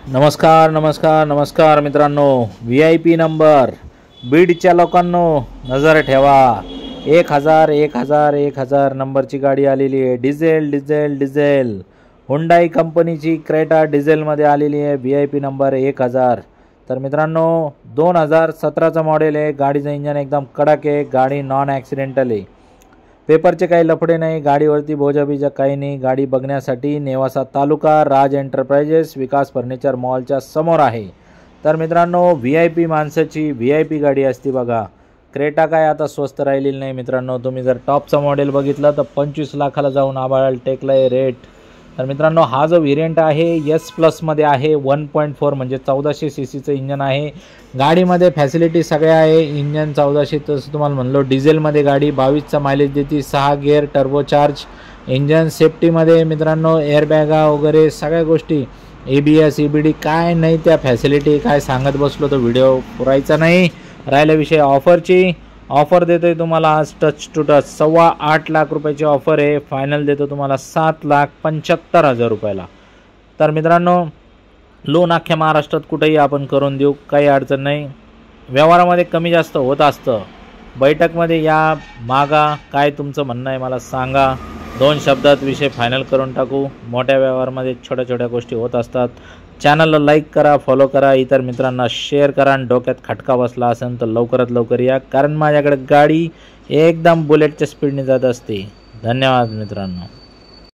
नमस्कार नमस्कार नमस्कार मित्रांनो, VIP नंबर बीडच्या लोकांनो नजर ठेवा। 1000 नंबरची गाडी आलेली आहे। डिझेल हुंडाई कंपनीची क्रेटा डिझेलमध्ये आलेली आहे। VIP number 1000। तर मित्रांनो 2017चा मॉडेल आहे। गाडीचं इंजन एकदम कडक आहे। गाडी नॉन ॲक्सिडेंटल आहे। पेपरचे काही लफडे नाही, गाडीवरती बोजाबीजा काही नाही। गाडी बघण्यासाठी नेवासा तालुका राज एंटरप्राइजेस विकास फर्निचर मॉलच्या समोर आहे। तर मित्रांनो VIP माणसाची VIP गाडी असते बघा। क्रेटा काय आता स्वस्त राहिलेली नाही मित्रांनो। तुम्ही जर टॉपचा मॉडेल बघितला तर 25 लाखाला जाऊन आबाळ टेकलाय रेट। तर मित्रांनो हा जो व्हेरियंट आहे S+ मध्ये आहे। 1.4 म्हणजे 1400 सीसीचं इंजन आहे। गाडीमध्ये फॅसिलिटी सगळ्या आहे। इंजन 1400 तसं तुम्हाला म्हणलो डिझेलमध्ये गाडी 22चा मायलेज देते। 6 गिअर टर्बोचार्ज इंजन। सेफ्टीमध्ये मित्रांनो एअरबॅगा वगैरे सगळ्या गोष्टी, ABS EBD काय नाही त्या फॅसिलिटी काय सांगत बसलो तर व्हिडिओ पुरायचा नाही। राहिला विषय ऑफरची, ऑफर देतोय तुम्हाला आज टच टू टच 8.25 लाख रुपयाची ऑफर आहे। फायनल देतो तुम्हाला 7,75,000 रुपयाला। तर मित्रांनो लोन अख्ख्या महाराष्ट्रात कुठेही आपण करून देऊ, काही अडचण नाही। व्यवहारामध्ये कमी जास्त होत असतं। बैठकमध्ये या मागा, काय तुमचं म्हणणं आहे मला सांगा। 2 शब्दात विषय फायनल करून टाकू। मोठ्या व्यवहारामध्ये छोट्या छोट्या गोष्टी होत असतात। चॅनलला लाईक करा, फॉलो करा, इतर मित्रांना शेअर करा। आणि डोक्यात खटका बसला असेल तर लवकरात लवकर या, कारण माझ्याकडे गाडी एकदम बुलेटच्या स्पीडने जात असते। धन्यवाद मित्रांनो।